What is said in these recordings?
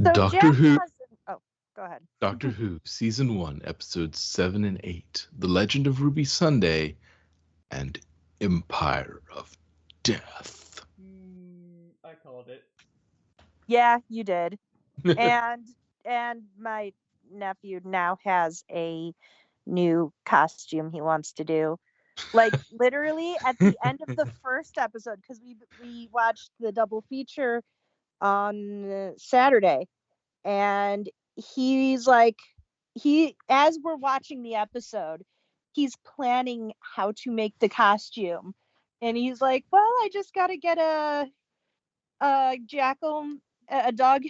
So Doctor Jack Who, has. Oh, go ahead. Doctor Who, Season 1, Episodes 7 and 8, The Legend of Ruby Sunday, and Empire of Death. I called it. Yeah, you did. And my nephew now has a new costume he wants to do. Like literally at the end of the first episode, because we watched the double feature on Saturday, and he's like, he as we're watching the episode, he's planning how to make the costume, and he's like, "Well, I just got to get a jackal, a dog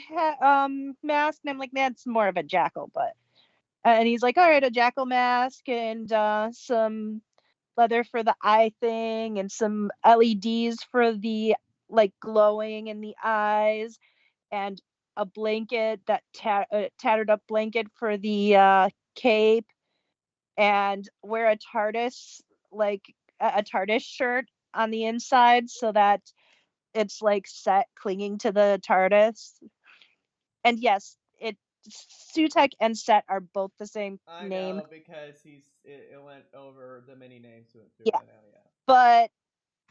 mask," and I'm like, "Man, it's more of a jackal," but and he's like, "All right, a jackal mask and some leather for the eye thing and some LEDs for the like glowing in the eyes and a blanket that tattered up blanket for the cape and wear a TARDIS like a TARDIS shirt on the inside so that it's like set clinging to the TARDIS." And yes, it Sutek and Set are both the same I name. know because it went over the many names went through. Yeah. I know, yeah. But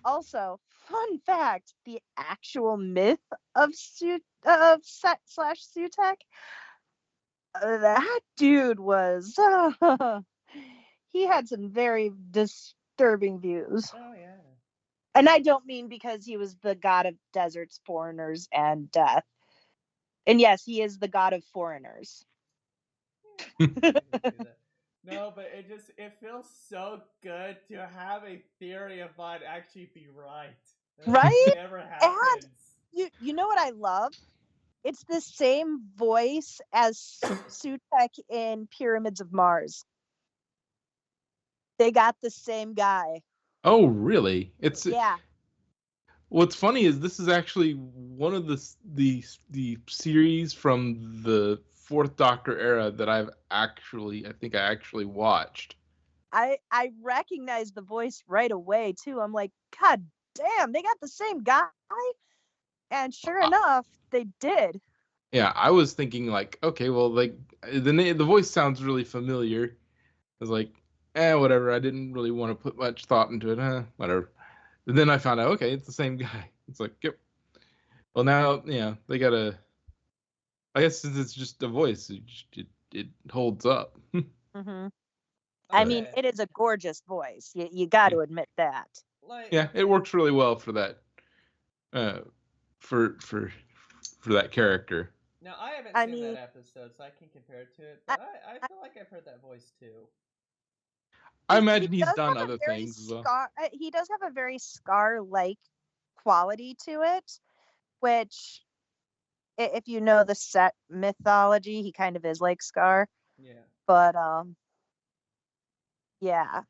also, fun fact, the actual myth of Set slash Sutek, that dude was he had some very disturbing views. Oh yeah. And I don't mean because he was the god of deserts, foreigners, and death. And yes, he is the god of foreigners. I can see that. No, but it feels so good to have a theory of mine actually be right. That Right? never And happens. you know what I love? It's the same voice as Sutek in Pyramids of Mars. They got the same guy. Oh, really? Yeah. What's funny is this is actually one of the series from the Fourth Doctor era that I think I actually watched. I recognized the voice right away too. I'm like, God damn, they got the same guy. And sure Uh, enough, they did. yeah, I was thinking like, okay, well, like the voice sounds really familiar. I was like, whatever. I didn't really want to put much thought into it. Whatever. And then I found out, okay, it's the same guy. It's like, yep. Well, now, yeah, they gotta. I guess since it's just a voice, it holds up. Hmm. I But mean, Okay. it is a gorgeous voice. You got to admit that. Like yeah, it works really well for that. Uh, for for for that character. now, I haven't I seen that mean, episode, so I can compare it to it. I, But I feel like I've heard that voice too. I he imagine he's does done have a other very things as well. scar. He does have a very Scar like quality to it, which, if you know the Set mythology, he kind of is like Scar. Yeah. But yeah.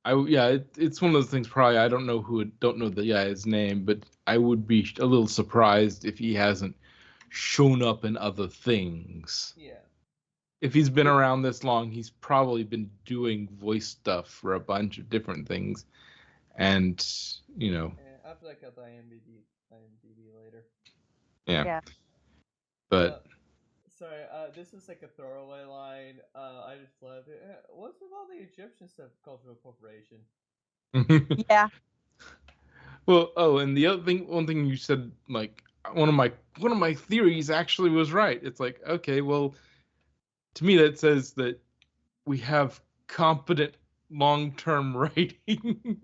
Yeah, it's one of those things. Probably I don't know the guy's name, but I would be a little surprised if he hasn't shown up in other things. Yeah. If he's been around this long, he's probably been doing voice stuff for a bunch of different things, and you know, I have to look up IMDb later. yeah. Yeah. Uh, But sorry. This is like a throwaway line. I just love it. What's with all the Egyptian stuff? Cultural appropriation. Yeah. well, oh, and the other thing, one thing you said, like one of my theories actually was right. It's like, okay, well, to me that says that we have competent long-term writing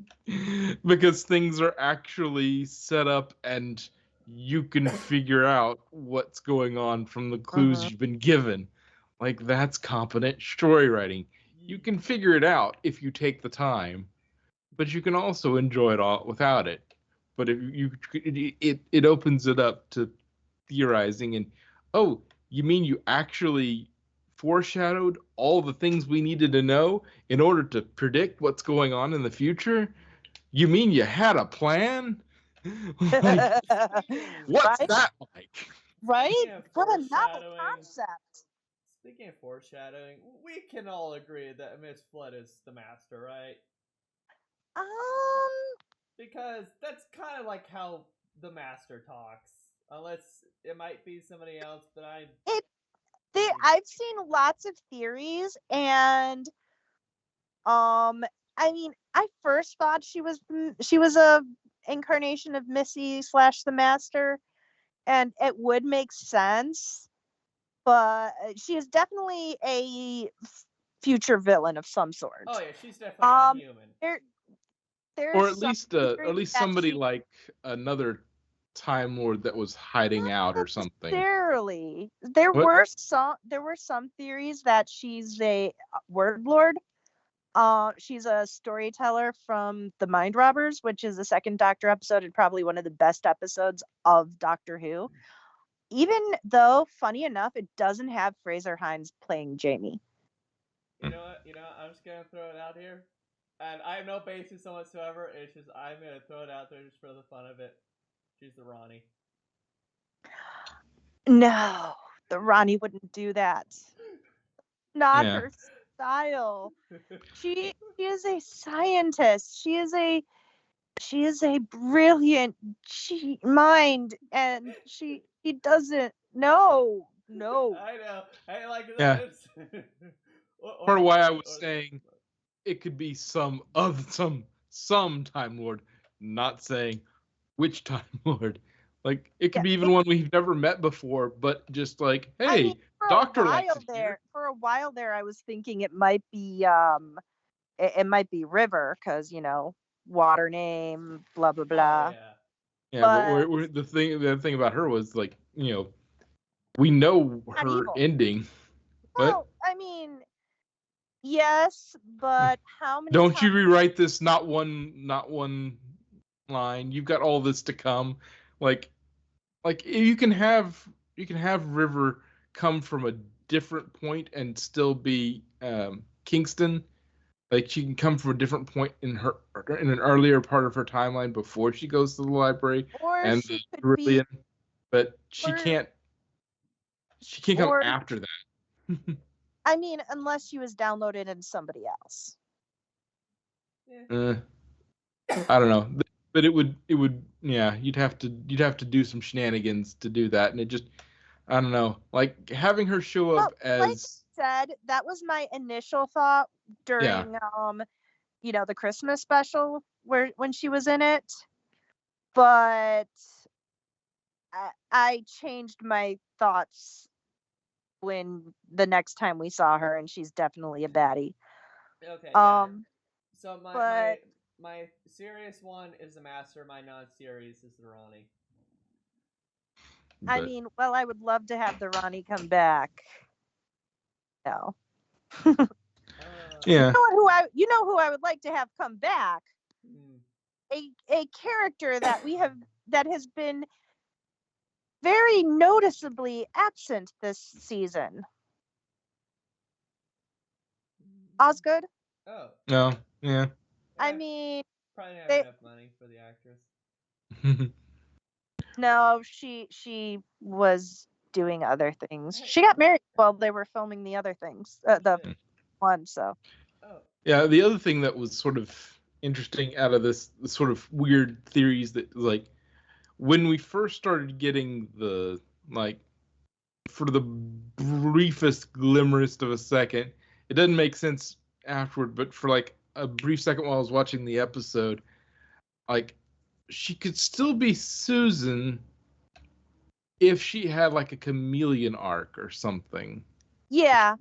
because things are actually set up and you can figure out what's going on from the clues Hmm. you've been given. Like that's competent story writing. You can figure it out if you take the time, but you can also enjoy it all without it. But if it opens it up to theorizing and, oh, you mean you actually foreshadowed all the things we needed to know in order to predict what's going on in the future? You mean you had a plan? Like, Speaking what's Right? that like? Right? speaking of What a novel foreshadowing, concept. we can all agree that Miss Flood is the master, right? Um, Because that's kind of like how the master talks. Unless it might be somebody else, but I've seen lots of theories, and I mean, I first thought she was a incarnation of Missy / the Master, and it would make sense, but she is definitely a future villain of some sort. Oh yeah, she's definitely not human. Or There's at least somebody like another Time Lord that was hiding out or something. Necessarily. There were some theories that she's a word lord. She's a storyteller from The Mind Robbers, which is the second Doctor episode and probably one of the best episodes of Doctor Who. Even though, funny enough, it doesn't have Fraser Hines playing Jamie. You know what? I'm just gonna throw it out here, and I have no basis on whatsoever. It's just I'm gonna throw it out there just for the fun of it. She's the Ronnie. No, the Ronnie wouldn't do that. Not her style. She is a scientist. She is a brilliant mind, and she doesn't. No. I know. Hey, like Yeah. this. Part of why I was saying it could be some Time Lord, not saying which Time Lord. Like it could be even one we've never met before, but just like, hey, I mean, Doctor likes it here. For a while there, I was thinking it might be it might be River, because water name, blah blah blah. Oh, yeah. Yeah, but the thing about her was like, we know her ending. Well, I mean, yes, but how many Don't times? you rewrite this? Not one line. You've got all this to come. Like you can have River come from a different point and still be Kingston. Like she can come from a different point in an earlier part of her timeline before she goes to the library and the Brilliant, but she can't come after that. I mean, unless she was downloaded in somebody else. Yeah. I don't know, but it would yeah, you'd have to do some shenanigans to do that, and it just, I don't know, like having her show up as, like I said, that was my initial thought during the Christmas special when she was in it, but I changed my thoughts when the next time we saw her, and she's definitely a baddie. Okay. Yeah. So my serious one is the Master. My non-serious is the Ronnie. I mean, well, I would love to have the Ronnie come back. No. Yeah. You know who I would like to have come back? A character that has been very noticeably absent this season. Osgood? Oh. No. Yeah. I mean, probably not enough money for the actress. No, she was doing other things. She got married while they were filming the other things. The one, so. Oh. Yeah, the other thing that was sort of interesting out of this sort of weird theories that, like, when we first started getting the, like, for the briefest glimmerest of a second, it doesn't make sense afterward, but for like a brief second while I was watching the episode, like, she could still be Susan if she had like a chameleon arc or something. Yeah.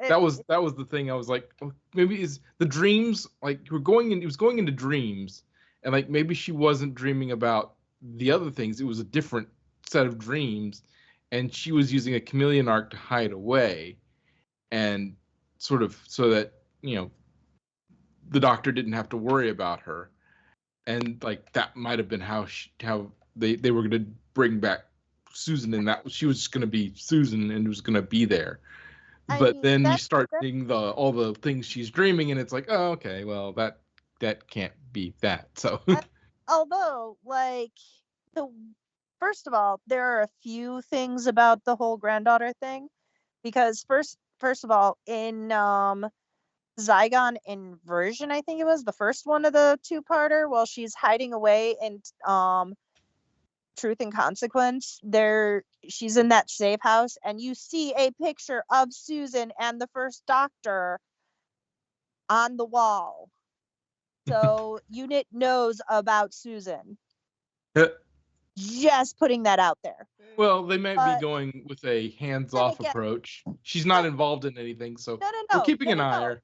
That was the thing. I was like, oh, maybe is the dreams, like, it was going into dreams, and like maybe she wasn't dreaming about the other things. It was a different set of dreams, and she was using a chameleon arc to hide away, and sort of so that the Doctor didn't have to worry about her, and like that might have been how they were going to bring back Susan, and that she was just going to be Susan and was going to be there. But then you start seeing all the things she's dreaming, and it's like, oh, okay, well, that can't be that. So, although, like, first of all, there are a few things about the whole granddaughter thing, because first of all, in Zygon Inversion, I think it was the first one of the two-parter, while she's hiding away and Truth and Consequence, she's in that safe house, and you see a picture of Susan and the first Doctor on the wall. So Unit knows about Susan. Just putting that out there. Well, they might be going with a hands-off approach. She's not involved in anything, so we're keeping an eye on her.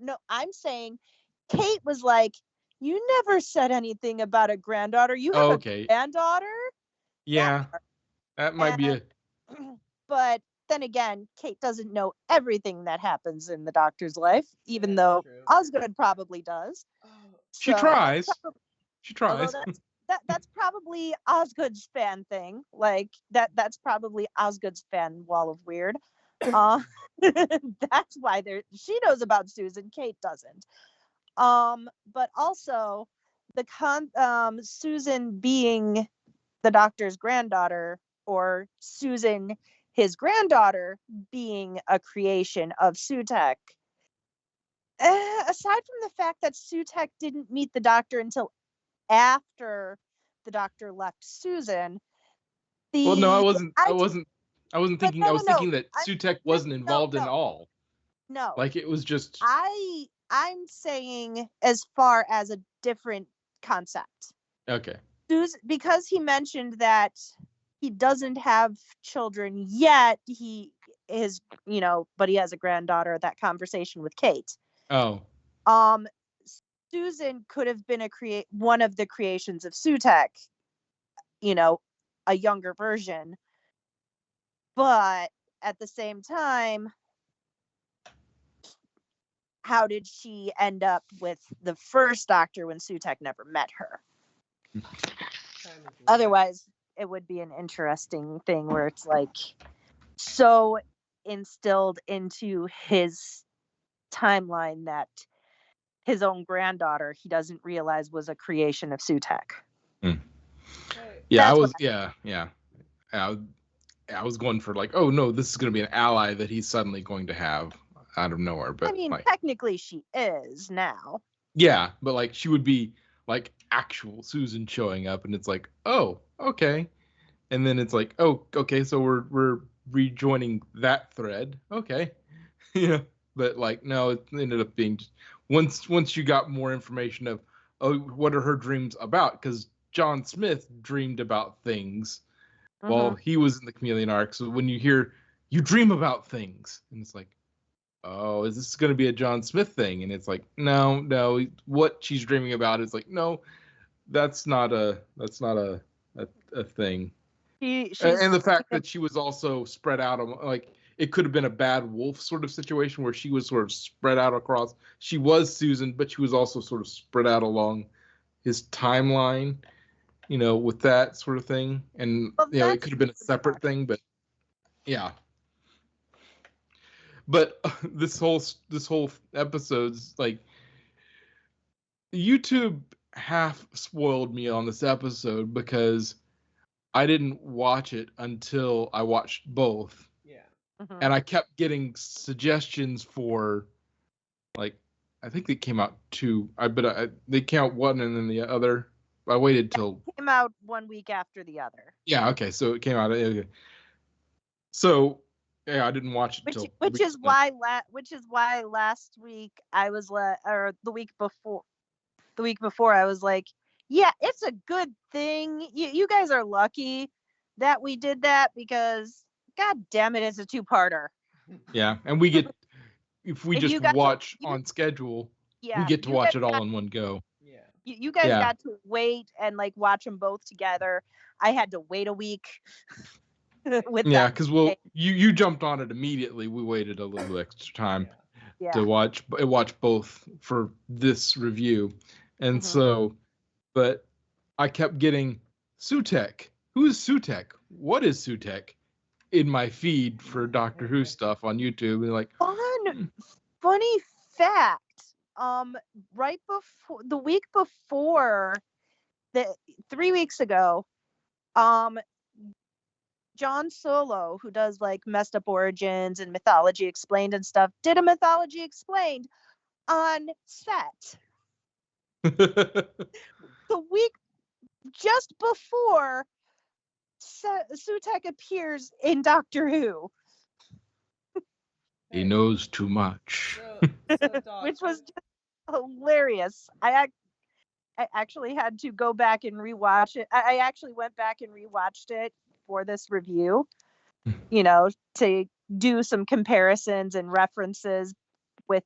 No, I'm saying Kate was like, you never said anything about a granddaughter. You have a granddaughter? Yeah, that might be But then again, Kate doesn't know everything that happens in the Doctor's life, even though Osgood probably does. She tries. She tries. That's probably Osgood's fan thing. Like that's probably Osgood's fan wall of weird. That's why she knows about Susan, Kate doesn't. But also Susan being the Doctor's granddaughter, or Susan, his granddaughter, being a creation of Sutekh. Aside from the fact that Sutekh didn't meet the Doctor until after the Doctor left Susan. Well, no, I wasn't thinking. I was thinking that Sutekh wasn't involved in all. No, like it was just. I'm saying as far as a different concept. Okay. Because he mentioned that he doesn't have children yet. He is, but he has a granddaughter. That conversation with Kate. Oh. Susan could have been one of the creations of Sutekh, a younger version. But at the same time, how did she end up with the first Doctor when Sutekh never met her? Otherwise, it would be an interesting thing where it's like so instilled into his timeline that his own granddaughter he doesn't realize was a creation of Sutekh. Yeah, I was going for like, oh no, this is going to be an ally that he's suddenly going to have out of nowhere. But I mean, technically she is now. Yeah, but like she would be like actual Susan showing up, and it's like, oh, okay, and then it's like, oh, okay, so we're rejoining that thread, okay, yeah, but like no, it ended up being just, once you got more information of, oh, what are her dreams about? Because John Smith dreamed about things while he was in the Chameleon arc. So when you hear you dream about things, and it's like, oh, is this going to be a John Smith thing? And it's like, no, what she's dreaming about is like, no, that's not a thing. And the fact that she was also spread out, like it could have been a bad wolf sort of situation where she was sort of spread out across. She was Susan, but she was also sort of spread out along his timeline, with that sort of thing. And it could have been a separate thing, but yeah. But this whole episode's like YouTube half spoiled me on this episode because I didn't watch it until I watched both. Yeah. And I kept getting suggestions for, like, I think they came out two. They came out one and then the other. I waited till it came out 1 week after the other. Yeah. Okay. So it came out. Okay. So yeah, I didn't watch it till. Which is why last week I was or the week before I was like, yeah, it's a good thing. You guys are lucky that we did that because god damn it, it's a 2-parter. Yeah, and we get if we just watch on schedule, we get to watch it all in one go. Yeah. You guys got to wait and like watch them both together. I had to wait a week. Because you jumped on it immediately. We waited a little extra time to watch both for this review, and so, but I kept getting Sutekh. Who is Sutekh? What is Sutekh? In my feed for Doctor Who stuff on YouTube, and like funny fact. Right before the week before, 3 weeks ago, John Solo, who does like Messed Up Origins and Mythology Explained and stuff, did a Mythology Explained on set. The week just before Sutek appears in Doctor Who, He Hey, knows too much. so Doc, which was just hilarious. I actually had to go back and rewatch it. I actually went back and rewatched it for this review, to do some comparisons and references with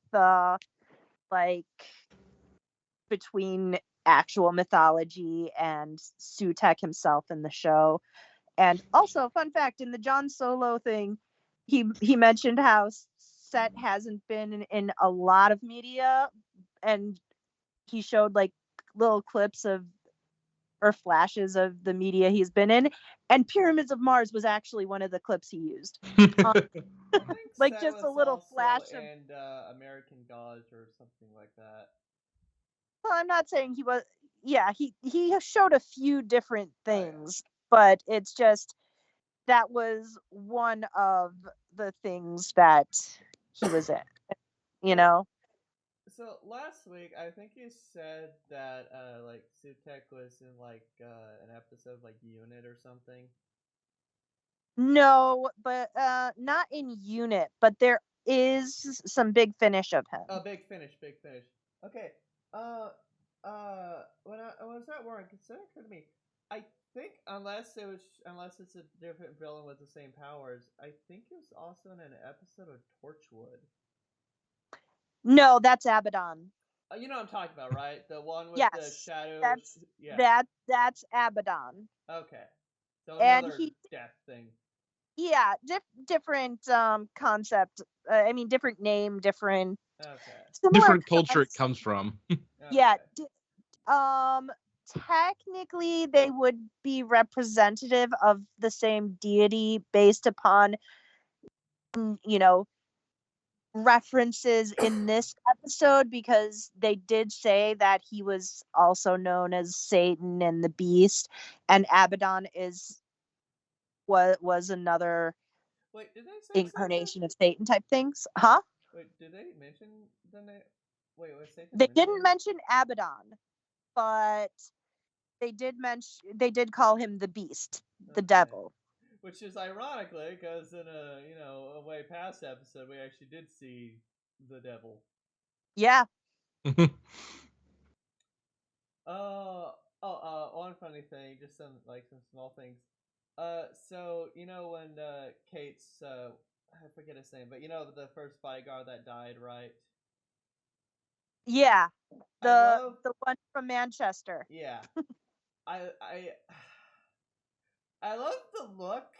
like between actual mythology and Sutek himself in the show. And also, fun fact, in the John Solo thing, he mentioned how Set hasn't been in a lot of media, and he showed like little clips of or flashes of the media he's been in, and Pyramids of Mars was actually one of the clips he used. Um, I think like Set just a was little also flash of. in American Gods or something like that. Well, I'm not saying he was. Yeah, he showed a few different Oh yeah. things, but it's just that was one of the things that he was in. You Wait, know. so last week I think you said that like Sutek was in like an episode of like Unit or something. No, but not in Unit, but there is some Big Finish of Oh, him. Big Finish, Big Finish. Okay. When I was at work, it occurred to me. I think unless it's a different villain with the same powers, I think he was also in an episode of Torchwood. No, that's Abaddon. You know what I'm talking about, right? The one with the Yes, shadow. that's Yeah. that's Abaddon. Okay. So And another he, death thing. yeah, different concept. I mean, different name, different Okay. similar Different culture it concept. comes from. Yeah. Okay. Um, technically, they would be representative of the same deity based upon, you know, references in this episode, because they did say that he was also known as Satan and the Beast, and Abaddon was another Wait, did they say Satan? incarnation of Satan type things. Huh? Wait, did they mention the name? Wait, was Satan They didn't mentioned? mention Abaddon, but they did call him the Beast, the Okay. devil. Which is ironically because in a way past episode we actually did see the devil. Yeah. One funny thing, just some small things. So when Kate's I forget his name, but the first bodyguard that died, right? Yeah. I The love, the one from Manchester. yeah. I I I love the look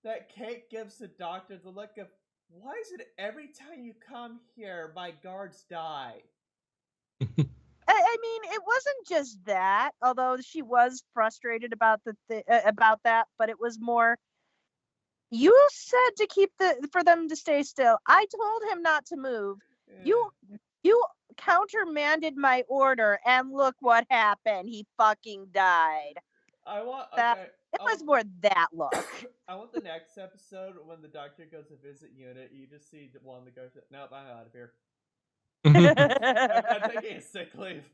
that Kate gives the doctor. The look of, why is it every time you come here, my guards die? I mean, it wasn't just that, although she was frustrated about about that, but it was more, you said to keep for them to stay still. I told him not to move. Yeah. You countermanded my order, and look what happened. He fucking died. I want That okay. it was more that look. I want the next episode when the doctor goes to visit Unit. You just see one of the guards. Nope, I'm out of here. I'm taking a sick leave.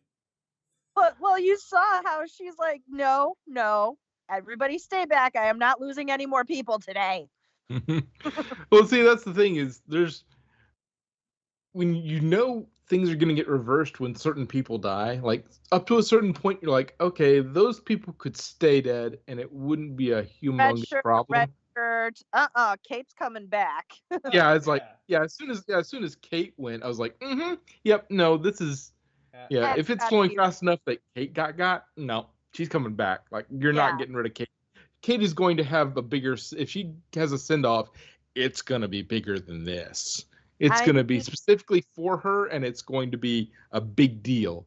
But well, you saw how she's like, no, no, everybody stay back. I am not losing any more people today. Well, see, that's the thing is there's when things are going to get reversed when certain people die, like up to a certain point, you're like, okay, those people could stay dead and it wouldn't be a Red humongous shirt, red problem. shirt. Kate's coming back. Yeah, Oh it's like, yeah. yeah, as soon as Kate went, I was like, yep, no, this is, Yeah. yeah, That's if it's gotta going be. fast enough that Kate got, no, she's coming back. Like, you're Yeah, not getting rid of Kate. Kate is going to have a bigger, if she has a send off, it's going to be bigger than this. It's I going to be mean, specifically for her, and it's going to be a big deal.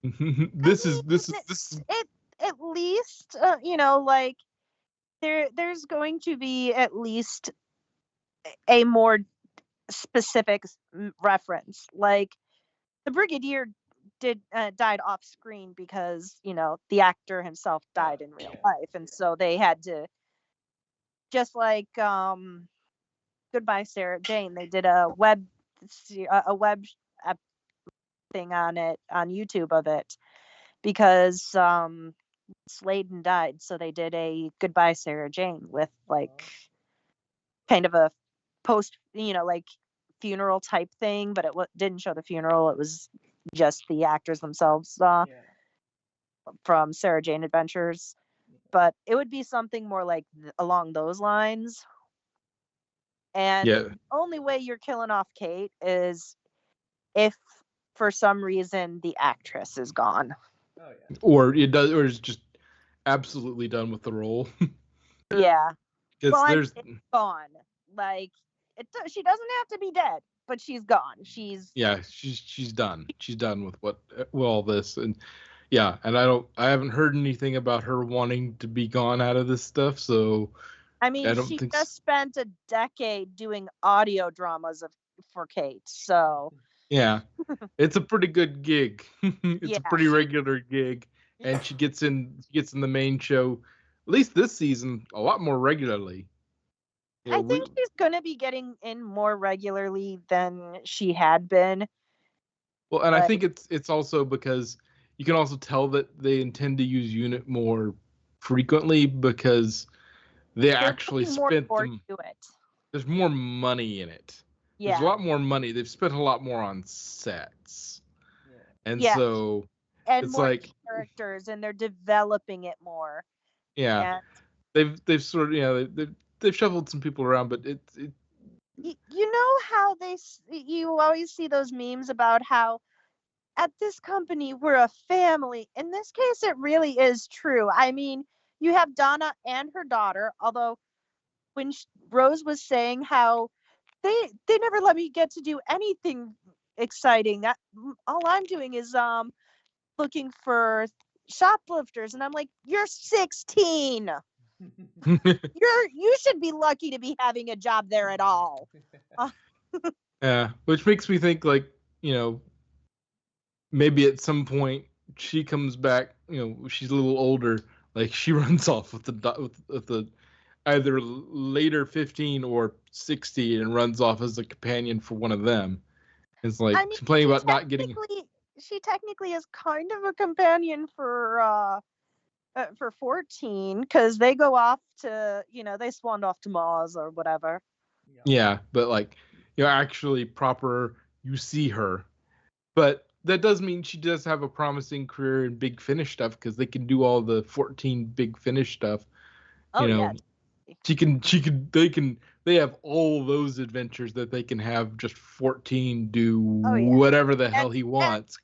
I This is it at least, like there's going to be at least a more specific reference. Like the Brigadier died off screen because the actor himself Oh died in real yeah. life, and so they had to, just like Goodbye Sarah Jane. They did a web thing on it on YouTube of it, because Sladen died, so they did a Goodbye Sarah Jane with like kind of a post, like funeral type thing, but it didn't show the funeral. It was just the actors themselves from Sarah Jane Adventures. But it would be something more like along those lines. And Yeah. the only way you're killing off Kate is if for some reason the actress is gone. Oh yeah. Or it does, or is just absolutely done with the role. Yeah. Because Well, there's it's gone. Like she doesn't have to be dead, but she's gone. She's done. She's done with all this, and yeah, and I haven't heard anything about her wanting to be gone out of this stuff. So I mean, I don't she think just spent a decade doing audio dramas for Kate. So yeah, it's a pretty good gig. It's yeah, a pretty regular gig, and she gets in the main show, at least this season, a lot more regularly. I think she's gonna be getting in more regularly than she had been. Well, and I think it's also because you can also tell that they intend to use Unit more frequently because they actually spent them. To it. There's more money in it. Yeah. There's a lot more money. They've spent a lot more on sets. Yeah. And yeah. so and it's more like characters, and they're developing it more. Yeah. And they've sort of they've shuffled some people around, but you know how you always see those memes about how at this company we're a family. In this case, it really is true. I mean, you have Donna and her daughter, although when Rose was saying how they never let me get to do anything exciting, that all I'm doing is looking for shoplifters, and I'm like, you're 16. You should be lucky to be having a job there at all. yeah, which makes me think like, maybe at some point she comes back, she's a little older, like she runs off with the either later 15 or 60 and runs off as a companion for one of them. It's like complaining about not getting. She technically is kind of a companion for 14 because they go off to, they spawned off to Mars or whatever. Yeah, but like, actually proper, you see her. But that does mean she does have a promising career in Big Finish stuff because they can do all the 14 Big Finish stuff. Yeah. They have all those adventures that they can have just 14 do whatever the hell he wants.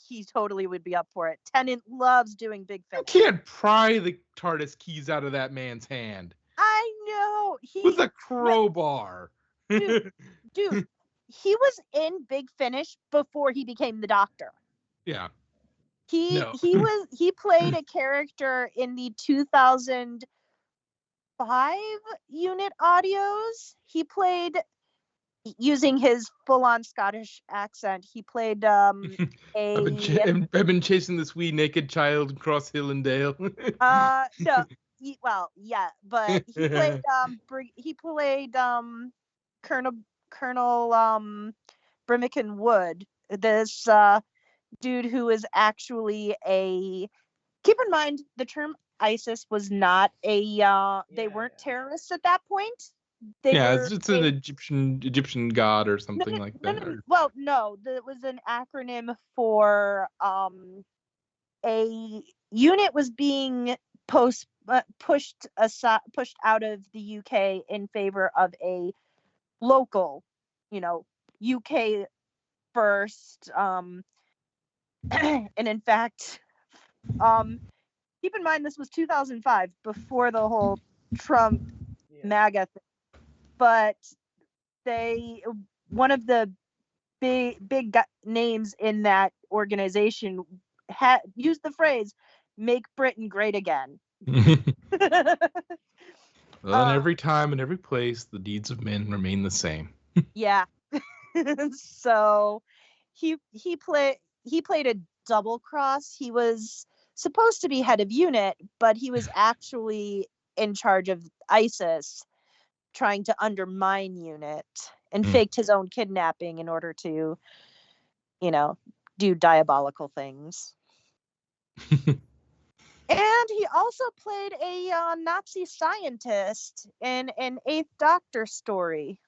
He totally would be up for it. Tennant loves doing Big Finish. You can't pry the TARDIS keys out of that man's hand. I know. With a crowbar. Dude, he was in Big Finish before he became the Doctor. Yeah. He played a character in the 2005 unit audios. He played, using his full-on Scottish accent, he played I've been chasing this wee naked child across hill and dale. No. Well, yeah, but he played Colonel Brimmican Wood, this dude who is actually keep in mind the term ISIS was not they weren't terrorists at that point. It's an Egyptian god or something like that. Well, no, that was an acronym for a unit was being pushed out of the UK in favor of a local, UK first. And in fact, keep in mind this was 2005, before the whole Trump MAGA thing. But one of the big names in that organization used the phrase "Make Britain Great Again." Well, in every time and every place, the deeds of men remain the same. Yeah. So he played a double cross. He was supposed to be head of unit, but he was actually in charge of ISIS, trying to undermine unit, and faked his own kidnapping in order to, do diabolical things. And he also played a Nazi scientist in an Eighth Doctor story.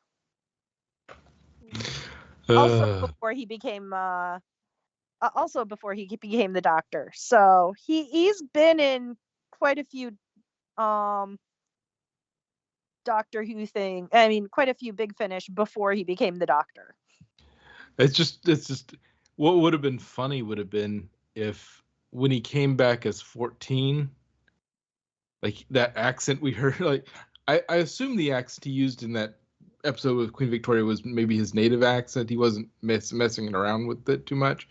Also before he became the Doctor. So he's been in quite a few Doctor Who thing. I mean, quite a few Big Finish before he became the Doctor. It's just what would have been funny would have been if when he came back as 14, like that accent we heard, like I assume the accent he used in that episode with Queen Victoria was maybe his native accent. He wasn't messing around with it too much.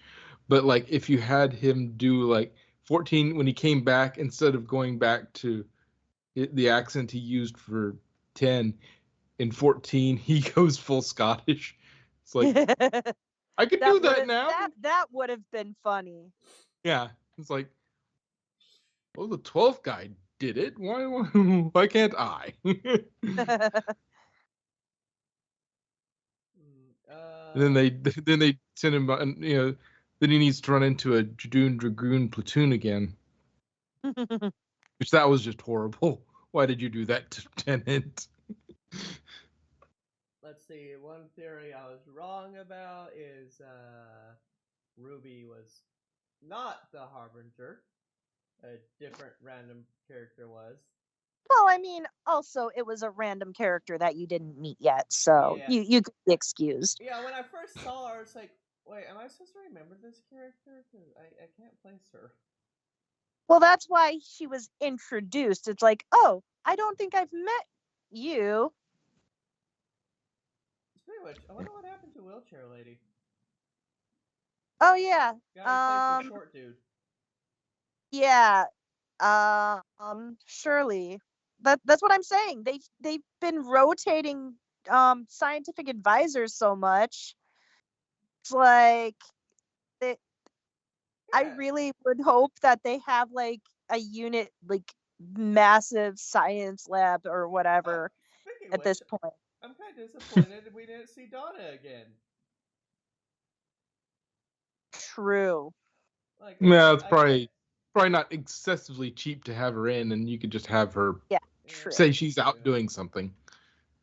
But like if you had him do like 14 when he came back, instead of going back to the accent he used for 10, in 14 he goes full Scottish. It's like I could do that now. That would have been funny. Yeah, it's like, well, the 12th guy did it. Why can't I? And then they send him, then he needs to run into a Jadoon Dragoon platoon again, which that was just horrible. Why did you do that to Tennant? Let's see. One theory I was wrong about is Ruby was not the Harbinger. A different random character was. Well, I mean, also it was a random character that you didn't meet yet, so Yeah. you could be excused. Yeah, when I first saw her, I was like, wait, am I supposed to remember this character? Because I can't place her. Well, that's why she was introduced. It's like, oh, I don't think I've met you. Pretty much. I wonder what happened to Wheelchair Lady. Oh yeah. Got replaced with short dude. Yeah. Surely. That's what I'm saying. They've been rotating scientific advisors so much. It's like I really would hope that they have like a unit, like massive science lab or whatever at this point. I'm kind of disappointed we didn't see Donna again. True. Like, no, it's probably not excessively cheap to have her in, and you could just have her say she's out doing something.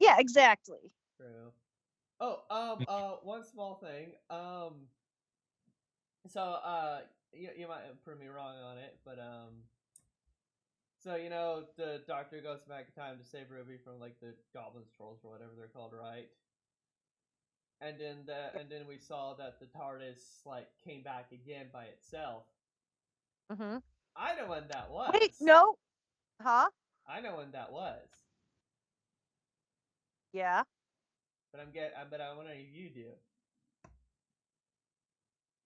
Yeah, exactly. True. Oh, one small thing. So, you might prove me wrong on it, but so the Doctor goes back in time to save Ruby from like the goblins, trolls, or whatever they're called, right? And then we saw that the TARDIS like came back again by itself. Mm-hmm. I know when that was. Wait, no, huh? I know when that was. Yeah. But I wonder if you do.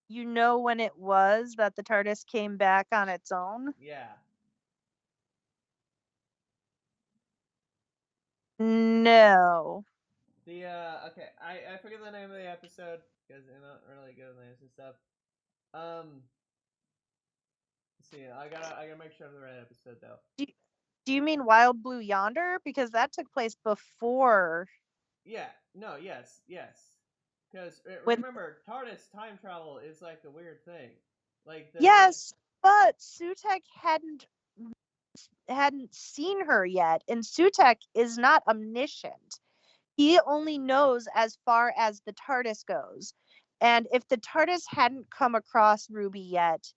You know when it was that the TARDIS came back on its own? Yeah. No. The okay, I forget the name of the episode because I'm not really good at names and stuff. Let's see, I gotta make sure I'm the right episode though. Do you mean Wild Blue Yonder? Because that took place before. Yeah. No. Yes. Because remember, TARDIS time travel is like a weird thing. Like yes, but Sutek hadn't seen her yet, and Sutek is not omniscient. He only knows as far as the TARDIS goes. And if the TARDIS hadn't come across Ruby yet,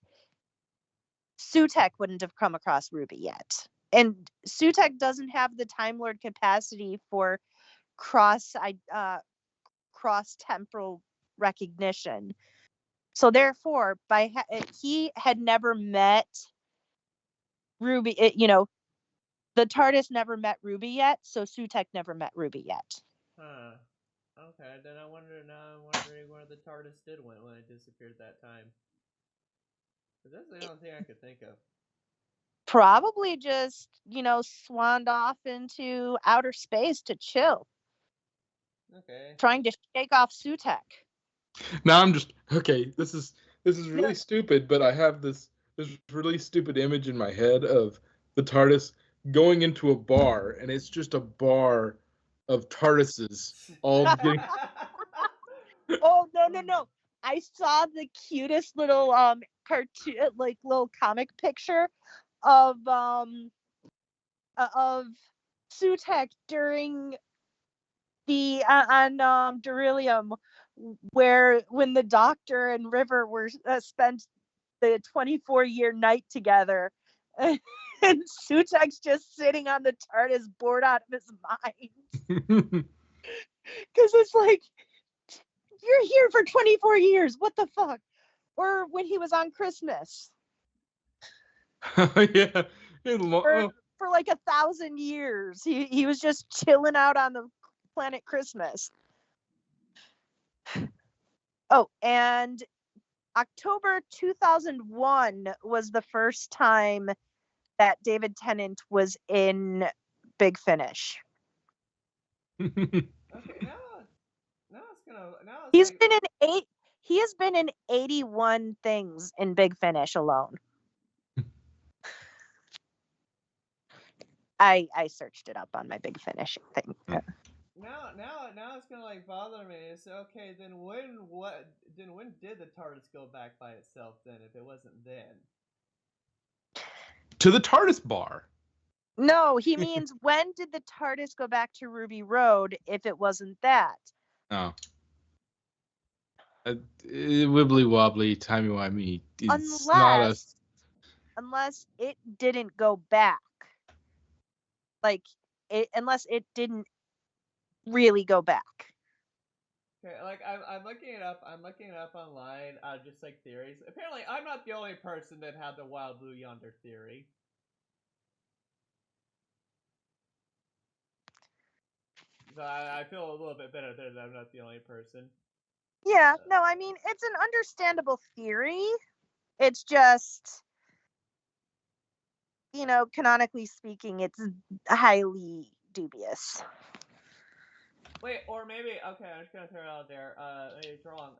Sutek wouldn't have come across Ruby yet. And Sutek doesn't have the Time Lord capacity for cross temporal recognition. So therefore, he had never met Ruby. The TARDIS never met Ruby yet, so Sutek never met Ruby yet. Huh. Okay, then I'm wondering where the TARDIS did when it disappeared that time. Because that's the only thing I could think of. Probably just, swanned off into outer space to chill. Okay. Trying to shake off Sutek. Now I'm just okay. This is really stupid, but I have this really stupid image in my head of the TARDIS going into a bar, and it's just a bar of TARDISes all getting. Oh no! I saw the cutest little cartoon, like little comic picture of Sutek during the on Beryllium, where when the Doctor and River were spent the 24-year night together, and Sutek's just sitting on the TARDIS bored out of his mind because it's like, you're here for 24 years, what the fuck? Or when he was on Christmas Yeah. for like 1,000 years, he was just chilling out on the planet Christmas. Oh, and October 2001 was the first time that David Tennant was in Big Finish. Okay, now it's gonna He's been in he has been in 81 things in Big Finish alone. I searched it up on my Big Finish thing. Now it's gonna like bother me. It's okay. Then when did the TARDIS go back by itself? Then if it wasn't then. To the TARDIS bar. No, he means when did the TARDIS go back to Ruby Road if it wasn't that? Oh. Wibbly wobbly, timey wimey. Unless it didn't go back. Like unless it didn't really go back. Okay, like I'm looking it up. I'm looking it up online. Just like theories. Apparently, I'm not the only person that had the Wild Blue Yonder theory. So I feel a little bit better there that I'm not the only person. Yeah, no, I mean, it's an understandable theory. It's just, canonically speaking, it's highly dubious. Wait, or maybe, okay, I'm just gonna throw it out there. Maybe it's wrong.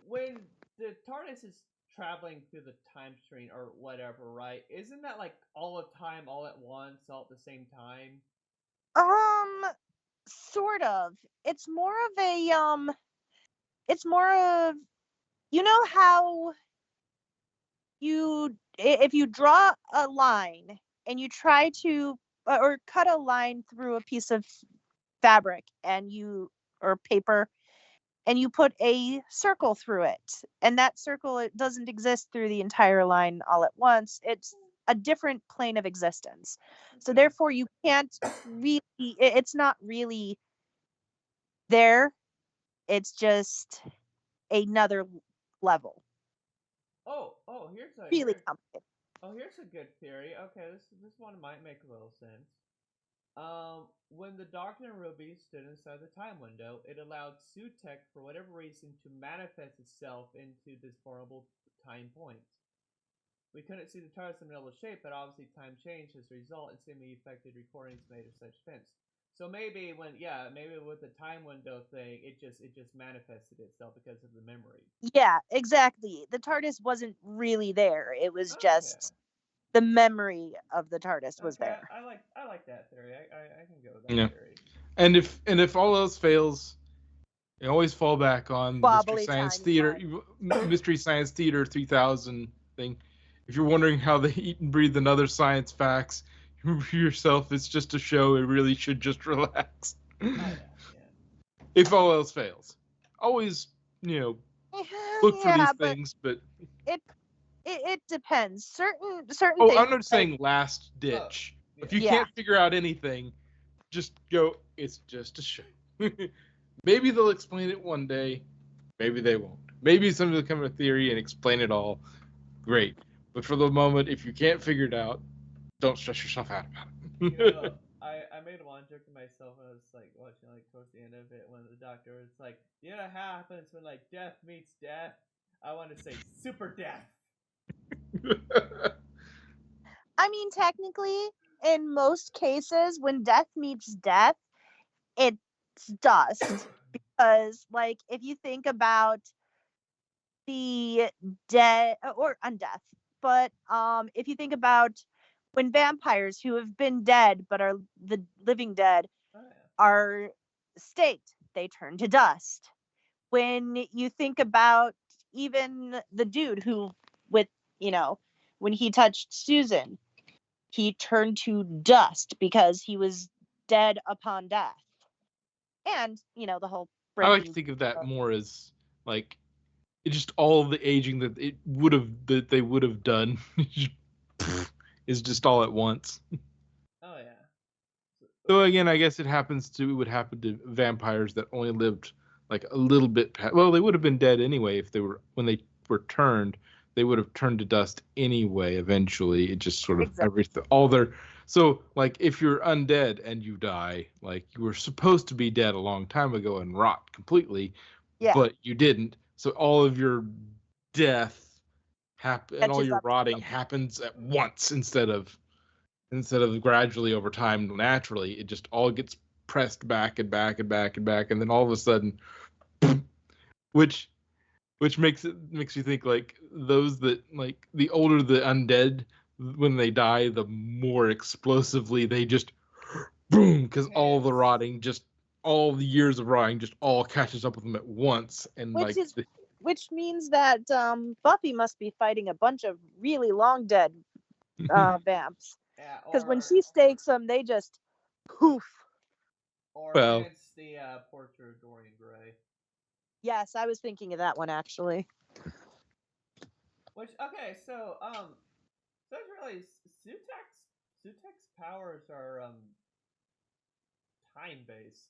When the TARDIS is traveling through the time stream or whatever, right? Isn't that like all the time, all at once, all at the same time? Sort of. It's more of how if you draw a line and you try to or cut a line through a piece of fabric or paper, and you put a circle through it, and that circle, it doesn't exist through the entire line all at once. It's a different plane of existence. So therefore you can't really, it's not really there. It's just another level. Here's Really complicated. here's a good theory. Okay, this one might make a little sense. When the Doctor and Ruby stood inside the time window, it allowed Sutek, for whatever reason, to manifest itself into this vulnerable time point. We couldn't see the TARDIS in the middle of the shape, but obviously time changed as a result and seemingly affected recordings made of such events. So maybe maybe with the time window thing, it just manifested itself because of the memory. Yeah, exactly. The TARDIS wasn't really there. It was just the memory of the TARDIS was there. I like that theory. I can go with that theory. And if all else fails, you always fall back on Wobbly Mystery Science Theater 3000 thing. If you're wondering how they eat and breathe and other science facts, yourself, it's just a show. It really should just relax. If all else fails, always look for these things, but it depends. Certain things. I'm not saying last ditch. If you can't figure out anything, just go. It's just a show. Maybe they'll explain it one day. Maybe they won't. Maybe somebody will come with a theory and explain it all. Great. But for the moment, if you can't figure it out, don't stress yourself out about it. I made one joke to myself when I was like watching like towards the end of it when the Doctor was like, happens when like death meets death. I want to say super death. I mean, technically, in most cases, when death meets death, it's dust. Because, like, if you think about the dead or undeath, but if you think about when vampires who have been dead but are the living dead are staked, they turn to dust. When you think about even the dude who with when he touched Susan, he turned to dust because he was dead upon death. And, the whole I like to breaking. think of that more as like just all the aging that they would have done is just all at once. Oh yeah. So again, I guess it would happen to vampires that only lived like a little bit well, they would have been dead anyway if when they were turned, they would have turned to dust anyway eventually. It just sort of Exactly. everything all their so like if you're undead and you die, like you were supposed to be dead a long time ago and rot completely, Yeah. but you didn't. So all of your death and all Catches your up to rotting them. happens at once instead of gradually over time naturally. It just all gets pressed back and back and back and back, and then all of a sudden which makes you think like those that like the older the undead, when they die the more explosively they just boom, because all the rotting, just all the years of rotting just all catches up with them at once. And Which means that Buffy must be fighting a bunch of really long dead vamps. Yeah, Because when she stakes them, they just poof. Or Well. against the portrait of Dorian Gray. Yes, I was thinking of that one actually. Which so it's really Sutek's powers are time based.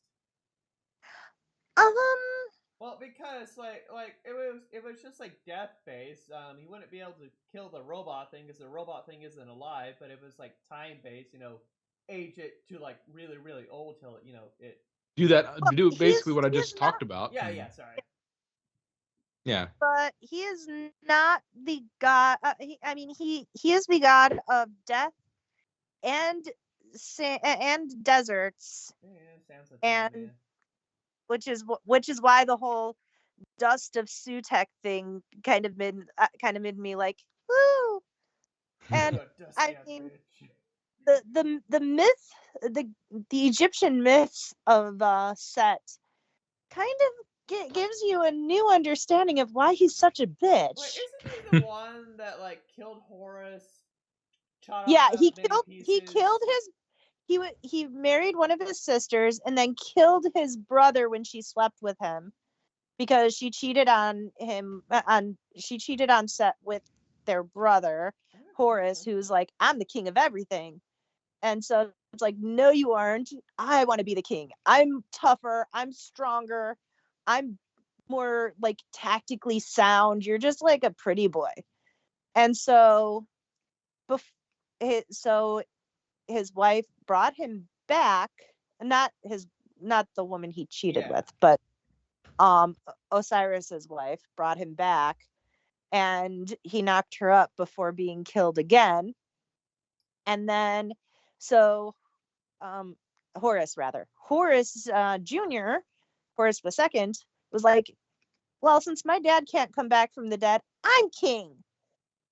Well, because like it was just like death based. He wouldn't be able to kill the robot thing because the robot thing isn't alive. But it was like time based. Age it to like really really old till it. Do basically what I just talked about. Yeah. Sorry. Yeah. But he is not the god. He is the god of death and deserts, and which is why the whole dust of Sutek thing kind of made me like, woo. And I mean, the myth, the Egyptian myths of Set kind of gives you a new understanding of why he's such a bitch. Wait, isn't he the one that like killed Horus? Yeah, he killed he married one of his sisters and then killed his brother when she slept with him because she cheated on Set with their brother Horus, who's like, I'm the king of everything. And so it's like, no, you aren't. I want to be the king. I'm tougher. I'm stronger. I'm more like tactically sound. You're just like a pretty boy. And so, his wife brought him back, not the woman he cheated with, but Osiris's wife brought him back, and he knocked her up before being killed again. And then, so Horus Jr., Horus II, was like, well, since my dad can't come back from the dead, I'm king.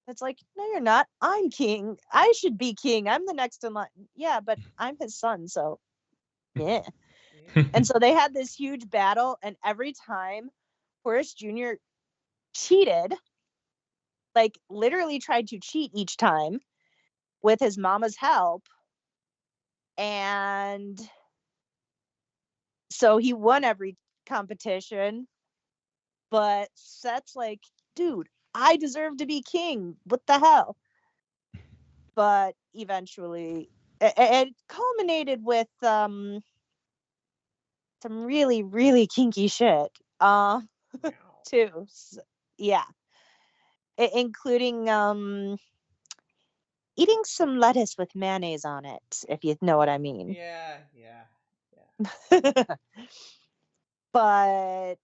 It's like, no, you're not. I'm king. I should be king. I'm the next in line. Yeah, but I'm his son, so yeah. And so they had this huge battle, and every time Horus Jr. cheated, like literally tried to cheat each time with his mama's help, and so he won every competition. But Set's like, dude, I deserve to be king. What the hell? But eventually, it culminated with some really, really kinky shit. Too. So, yeah. Including eating some lettuce with mayonnaise on it, if you know what I mean. Yeah. But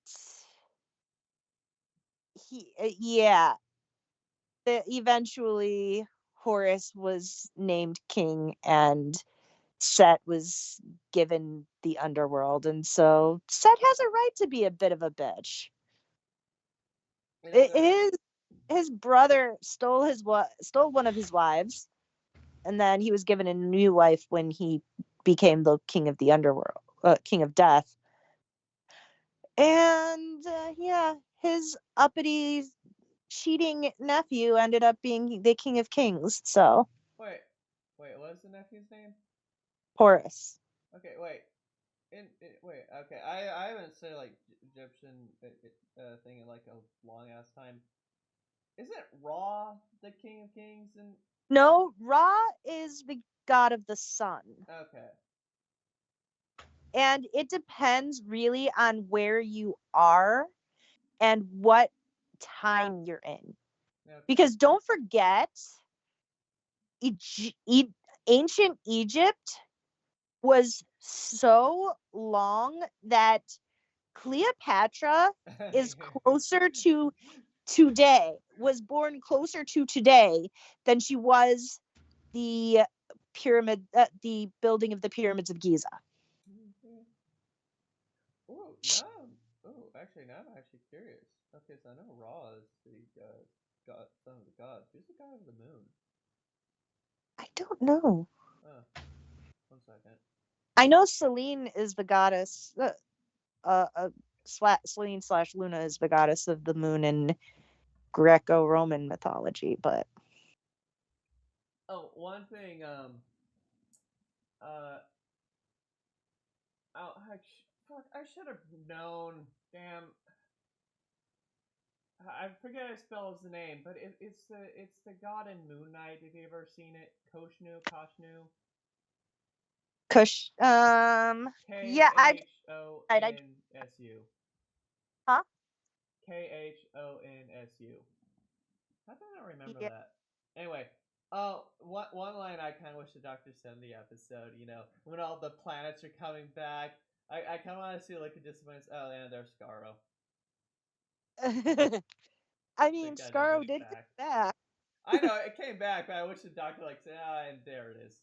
eventually Horus was named king and Set was given the underworld, and so Set has a right to be a bit of a bitch. His brother stole one of his wives, and then he was given a new wife when he became the king of the underworld, king of death. And his uppity cheating nephew ended up being the King of Kings. So Wait, what's the nephew's name? Horus. Okay, wait. Wait, okay. I haven't said like Egyptian thing in like a long ass time. Isn't Ra the King of Kings? And No, Ra is the god of the sun. okay, And it depends really on where you are and what time you're in. okay. Because don't forget, ancient Egypt was so long that Cleopatra is closer to today, was born closer to today than she was the the building of the pyramids of Giza. Oh, actually, now I'm actually curious. Okay, so I know Ra is the god, son of the gods. Who's the god of the moon? I don't know. Oh, 1 second. I know Selene is the goddess. Selene slash Luna is the goddess of the moon in Greco-Roman mythology, but Oh, one thing. Uh, oh, fuck, I should have known. Damn, I forget how to spell his name, but it's the god in Moon Knight. Have you ever seen it? Koshnu. Kush. Yeah, I Khonsu. huh? Khonsu. How did I remember Yeah. that? Anyway, one line I kind of wish the Doctor said in the episode. You know, when all the planets are coming back, I kind of want to see like a disappointment. Oh, yeah, there's Scarrow. I Thank mean, God they got Scarrow it did come back. back, I know it came back, but I wish the Doctor like said, and there it is.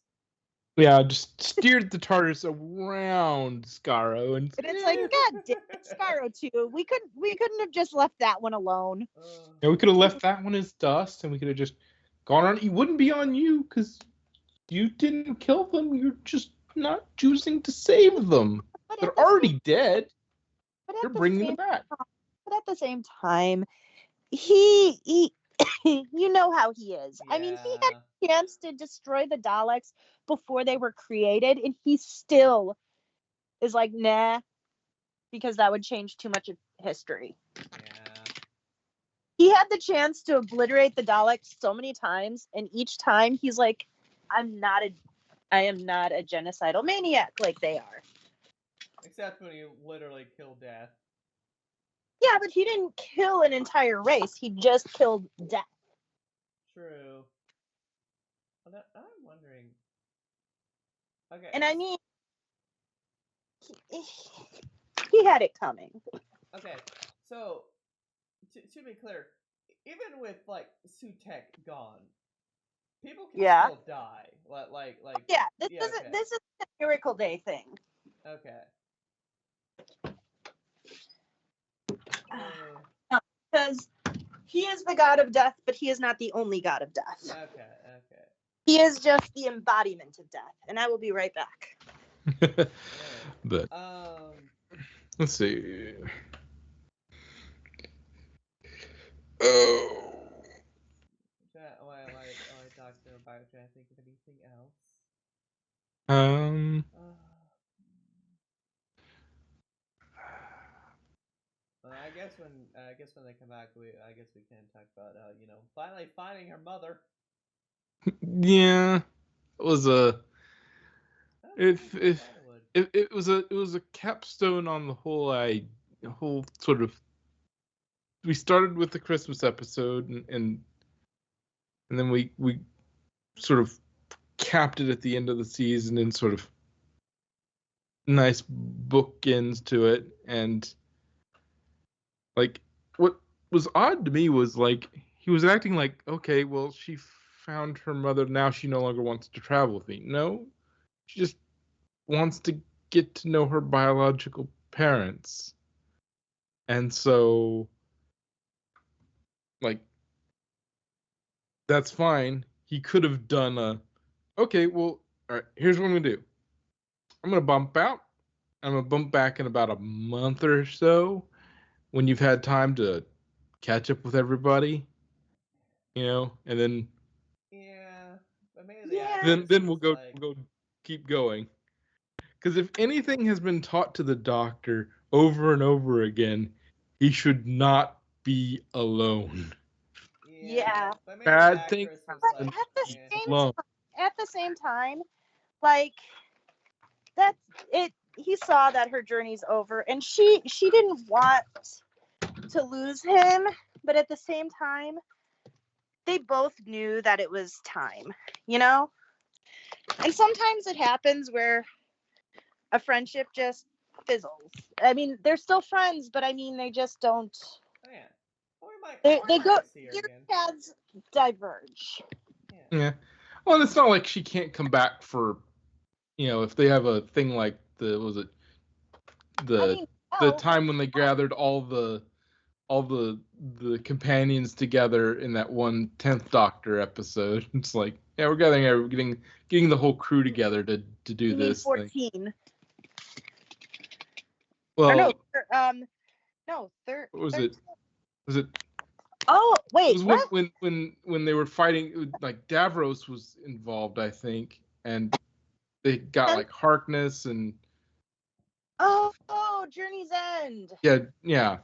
Yeah, just steered the TARDIS around Scarrow, and but it's like, God damn it, Scarrow too. We couldn't have just left that one alone. yeah, we could have left that one as dust, and we could have just gone on. It wouldn't be on you because you didn't kill them. You're just not choosing to save them. But They're already dead. You're the bringing them same back. but at the same time, he you know how he is. Yeah. I mean, he had a chance to destroy the Daleks before they were created, and he still is like, nah, because that would change too much of history. Yeah. He had the chance to obliterate the Daleks so many times, and each time he's like, I am not a genocidal maniac like they are. Except when you literally kill Death. Yeah, but he didn't kill an entire race. He just killed Death. True. Well, I'm wondering. Okay. And I mean, he had it coming. Okay. So, to be clear, even with like Sutek gone, people can still die. Yeah, okay. this is a Miracle Day thing. Okay. Because he is the god of death, but he is not the only god of death. Okay. He is just the embodiment of death. And I will be right back. But let's see. Oh. Why Doctor about trying to think of anything else? I guess when they come back, we can talk about finally finding her mother. Yeah, it was a it was a capstone on the whole sort of. We started with the Christmas episode, and then we sort of capped it at the end of the season and sort of nice bookends to it. And like what was odd to me was like he was acting like, okay, well, she found her mother, now she no longer wants to travel with me. No, she just wants to get to know her biological parents. And so like that's fine. He could have done okay, well, all right, here's what I'm gonna do. I'm gonna bump out. I'm gonna bump back in about a month or so when you've had time to catch up with everybody. and then Yeah, but maybe the Yeah. actress then was we'll like, go keep going. Because if anything has been taught to the Doctor over and over again, he should not be alone. yeah, Yeah. but maybe the Bad things actress was But like, happen when he's eh. alone. at the same time, like that's it. He saw that her journey's over, and she didn't want to lose him, but at the same time, they both knew that it was time, you know? And sometimes it happens where a friendship just fizzles. I mean, they're still friends, but I mean, they just don't. Oh yeah, or They we go. might see her Their again. paths diverge. Yeah. Yeah. Well, it's not like she can't come back for, if they have a thing like I the mean, the hell, time when they gathered all the companions together in that one 10th Doctor episode. It's like, yeah, we're getting the whole crew together to do you mean this thing. 14? Or no, Well, no, what was 13. it? Was it? Oh, It wait, was what? when they were fighting. Like Davros was involved, I think, and they got like Harkness and Oh, Journey's End. yeah.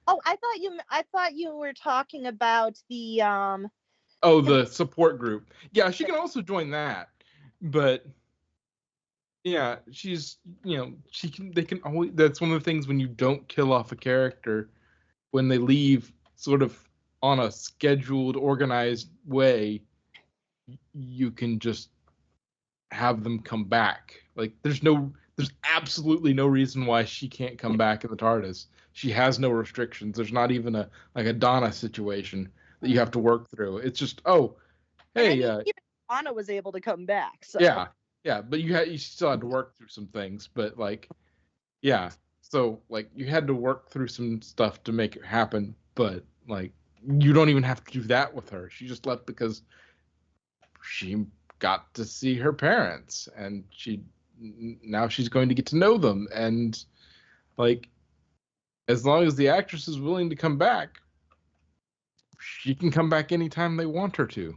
Oh, I thought you were talking about the Oh, the support group. Yeah, she can also join that, but yeah, she can. They can always. That's one of the things when you don't kill off a character when they leave, sort of on a scheduled, organized way. You can just have them come back. Like there's absolutely no reason why she can't come back in the TARDIS. She has no restrictions. There's not even a Donna situation that you have to work through. It's just, oh, and I hey, mean even Anna was able to come back. So yeah, but you still had to work through some things, but like, yeah, so like you had to work through some stuff to make it happen, but like you don't even have to do that with her. She just left because she got to see her parents, and now she's going to get to know them, and like as long as the actress is willing to come back, she can come back anytime they want her to.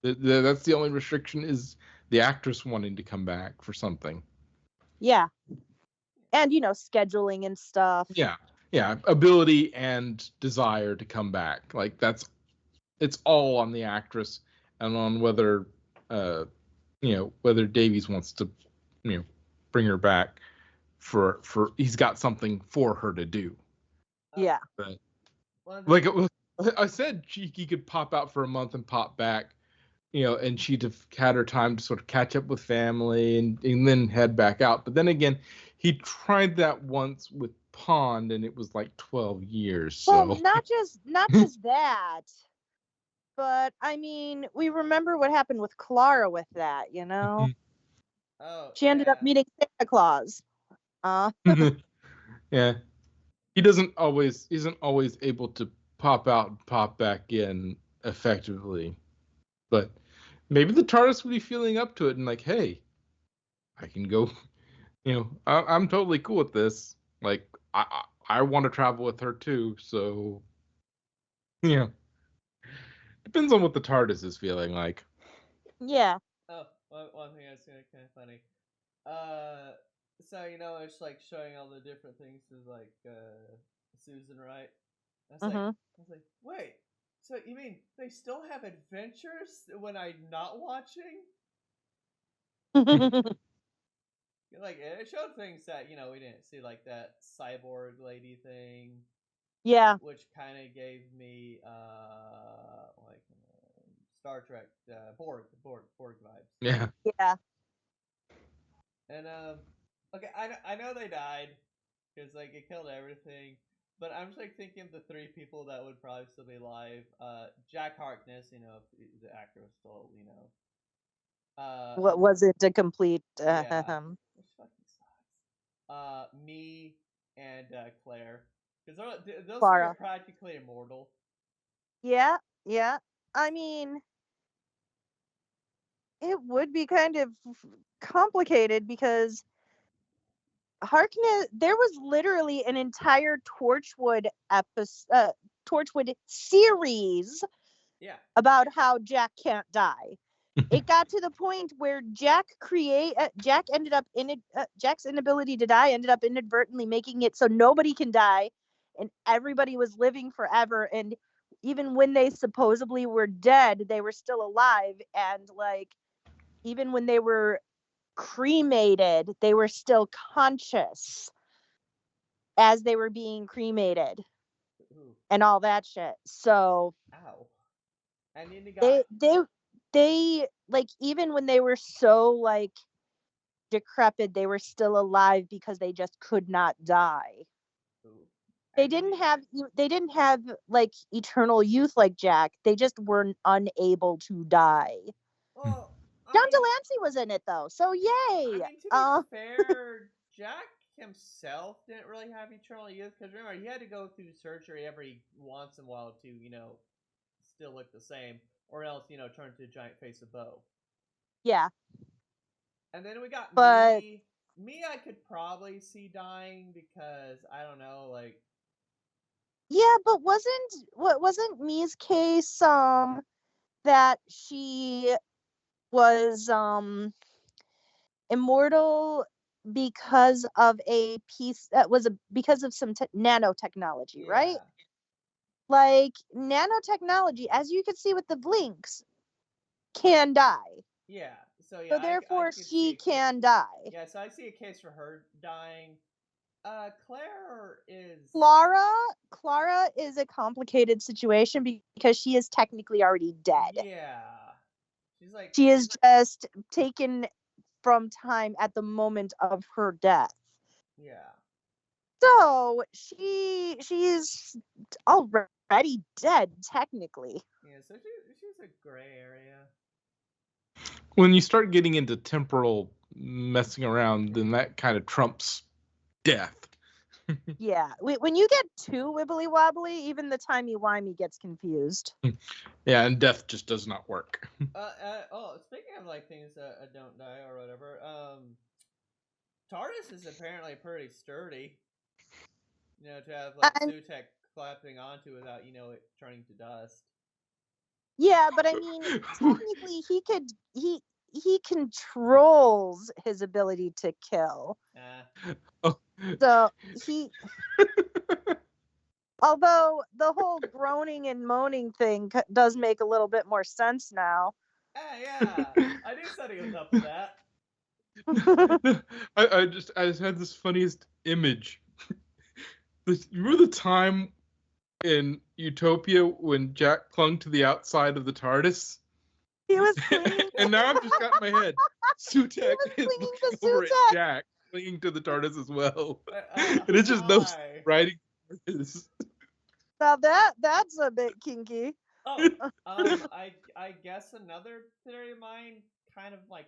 That's the only restriction, is the actress wanting to come back for something. yeah, and scheduling and stuff. Yeah, ability and desire to come back. Like it's all on the actress and on whether whether Davies wants to bring her back for he's got something for her to do. Yeah. But One like thing, I said, he could pop out for a month and pop back, and she'd have had her time to sort of catch up with family and then head back out. But then again, he tried that once with Pond, and it was like 12 years. So Well, not just that, but I mean, we remember what happened with Clara with that. oh She ended up yeah, meeting Santa Claus. yeah, isn't always able to pop out and pop back in effectively. But maybe the TARDIS would be feeling up to it and like, hey, I can go. I'm totally cool with this. Like, I want to travel with her too. So, yeah, depends on what the TARDIS is feeling like. Yeah. oh, one thing that's kind of funny. So it's like showing all the different things to like Susan, right? Mm-hmm. I was like, wait. So you mean they still have adventures when I'm not watching? Like it showed things that we didn't see, like that cyborg lady thing, Yeah. which kind of gave me like Star Trek Borg vibes. Yeah. Yeah. And okay, I know they died because like it killed everything. But I'm just like thinking of the three people that would probably still be alive. Jack Harkness, if the actor was still, What was it a complete? yeah, which fucking sucks. Me and Claire, because those three are Clara. practically immortal. Yeah. Yeah. I mean, it would be kind of complicated because Harkness. There was literally an entire Torchwood series about how Jack can't die. It got to the point where Jack's inability to die ended up inadvertently making it so nobody can die, and everybody was living forever. And even when they supposedly were dead, they were still alive. And like, even when they were cremated, they were still conscious as they were being cremated. Ooh. And all that shit. So Ow. And then you got they like, even when they were so like decrepit, they were still alive because they just could not die. ooh. They And then didn't have like eternal youth like Jack. They just were unable to die. well, I John mean, Delancey was in it though, so yay. to be fair, Jack himself didn't really have eternal youth because remember he had to go through surgery every once in a while to still look the same, or else turn to a giant face of Bo. Yeah, And then we got but me. Me, I could probably see dying because I don't know, like yeah, but wasn't Mia's case that she was immortal because of a piece that was because of some nanotechnology, right? yeah, Like nanotechnology, as you can see with the blinks, can die. yeah. So yeah, So I therefore could see she can die. yeah, so I see a case for her dying. Claire is Clara is a complicated situation because she is technically already dead. yeah. She's like She is just taken from time at the moment of her death. yeah. So she's already dead technically. Yeah, so she's a gray area. When you start getting into temporal messing around, then that kind of trumps death. Yeah, when you get too wibbly wobbly, even the timey wimey gets confused. Yeah, and death just does not work. Speaking of like things that don't die or whatever, TARDIS is apparently pretty sturdy. To have like And Sutek clapping onto without it turning to dust. yeah, but I mean, technically, he controls his ability to kill. Oh. So he, although the whole groaning and moaning thing does make a little bit more sense now. Yeah, I knew somebody was up with that. I just had this funniest image. Remember the time in Utopia when Jack clung to the outside of the TARDIS? He was clinging. And now I've just got in my head, Sutek is clinging to looking over at Sutek. Jack, clinging to the TARDIS as well. And And it's just those riding TARDIS. Now that's a bit kinky. I guess another theory of mine, kind of like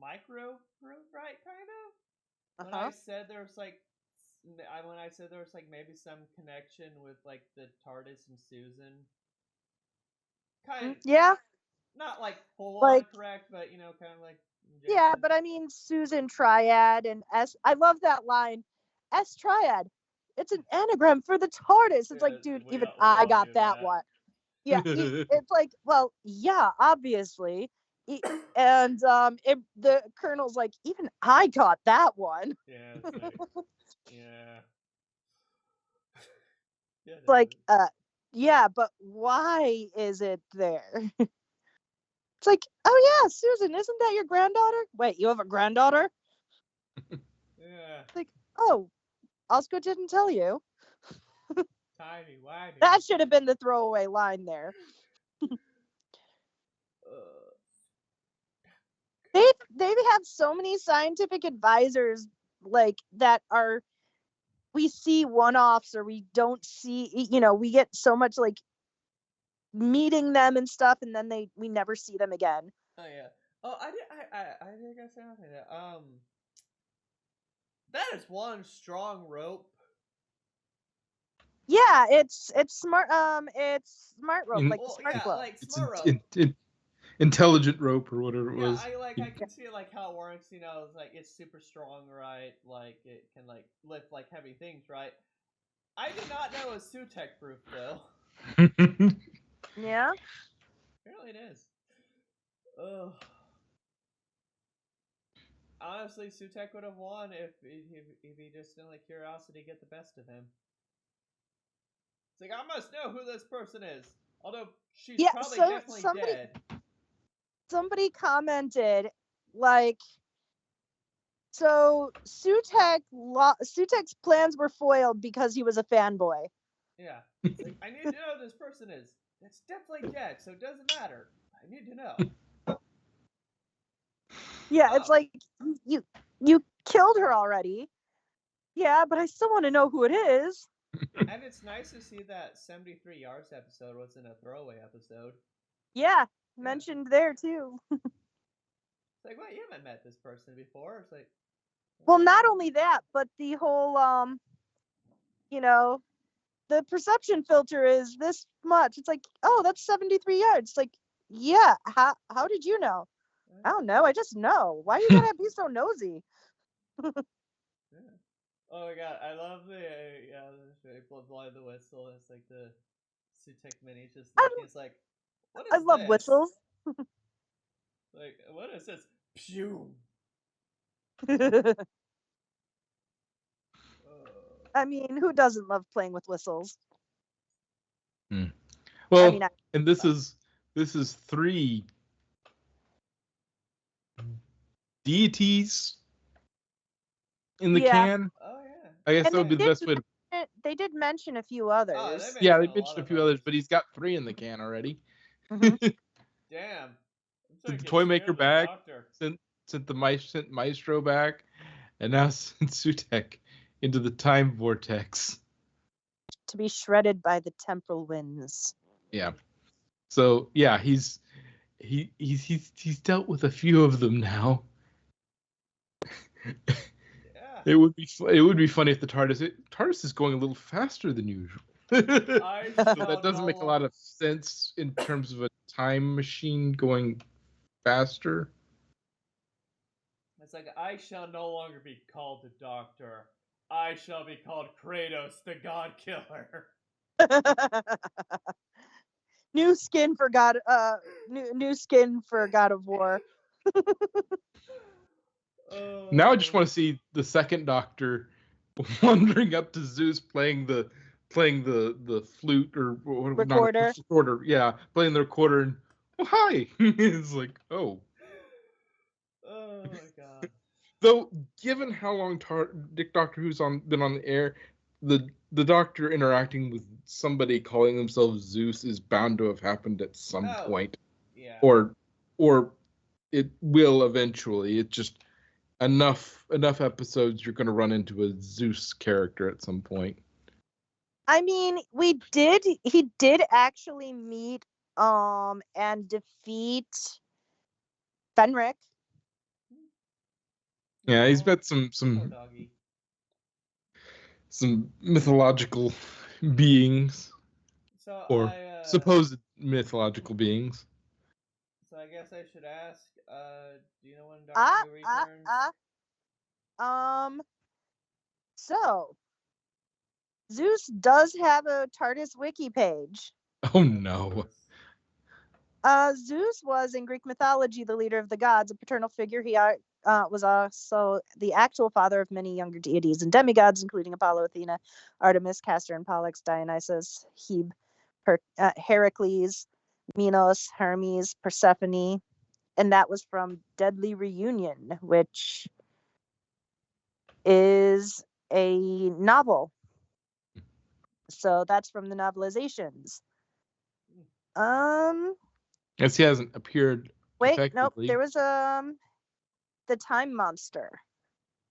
micro proved right, kind of. When I said there was like, when I said there was like maybe some connection with like the TARDIS and Susan. Kind, Yeah, not like full on like correct, but kind of like. yeah, Jason. but I mean Susan Triad and S. I love that line. S Triad. It's an anagram for the TARDIS. It's like, dude, even I got that one. Yeah, it's like, well, yeah, obviously. And the colonel's like, even I got that one. Yeah, it's like, yeah. It's like, yeah, but why is it there? It's like, oh yeah, Susan, isn't that your granddaughter? Wait, you have a granddaughter? Yeah. It's like, oh, Oscar didn't tell you. Tiny whiny. That should have been the throwaway line there. They have so many scientific advisors like that are, we see one-offs, or we don't see, we get so much like meeting them and stuff, and then we never see them again. Oh yeah. Oh, I think I said something that that is one strong rope. Yeah, it's smart. It's smart rope, like the smart glove. Like smart rope. Intelligent rope or whatever it was. I can see like how it works. It's like it's super strong, right? Like it can like lift like heavy things, right? I did not know it was Sutek proof though. Yeah. Apparently it is. Ugh. Honestly, Sutek would have won if he just didn't let curiosity get the best of him. It's like, I must know who this person is. Although she's Yeah, probably so definitely dead. somebody commented, like, so Sutek's plans were foiled because he was a fanboy. Yeah. It's like, I need to know who this person is. That's definitely dead, so it doesn't matter. I need to know. Yeah, Oh. it's like you killed her already. Yeah, but I still want to know who it is. And it's nice to see that 73 Yards episode wasn't a throwaway episode. Yeah, mentioned there too. It's like, wait, you haven't met this person before. It's like, Well, not only that, but the whole you know, the perception filter is this much. It's like, oh, that's 73 yards. It's like, yeah, how did you know? I don't know. I just know. Why you gotta be so nosy? yeah. Oh my god, I love the blow the whistle. It's like the Sutek mini just looking. It's like, what is I love this? whistles. Like, what is this? Pew. I mean, who doesn't love playing with whistles? Well, I mean, and this is 3 deities in the can. Oh yeah. I guess that would be the best way to. They did mention a few Oh, others. Yeah, they mentioned a few others, but he's got 3 in the can already. Mhm. Damn. Sent the toy maker back, sent the Maestro back, and now sent Sutek into the time vortex. To be shredded by the temporal winds. Yeah. So yeah, he's dealt with a few of them now. Yeah. It would be funny if the TARDIS is going a little faster than usual. So that doesn't make a lot of sense in terms of a time machine going faster. It's like, I shall no longer be called the Doctor. I shall be called Kratos, the God Killer. New skin for God. New skin for God of War. Now I just want to see the second Doctor wandering up to Zeus playing the flute or Recorder. Not recorder. Yeah, playing the recorder and hi. It's like, oh. Oh my god. Though, given how long Doctor Who's been on the air, the Doctor interacting with somebody calling themselves Zeus is bound to have happened at some point. Yeah. Or it will eventually. It's just enough episodes you're going to run into a Zeus character at some point. I mean, he did actually meet and defeat Fenric. Yeah, he's met some mythological beings, or supposed mythological beings. So I guess I should ask, do you know when Doctor Who returns? So Zeus does have a TARDIS wiki page. Oh no. Zeus was in Greek mythology the leader of the gods, a paternal figure. He was also the actual father of many younger deities and demigods, including Apollo, Athena, Artemis, Castor and Pollux, Dionysus, Hebe, Heracles, Minos, Hermes, Persephone, and that was from Deadly Reunion, which is a novel. So that's from the novelizations. Guess he hasn't appeared. Wait, nope. There was the Time Monster.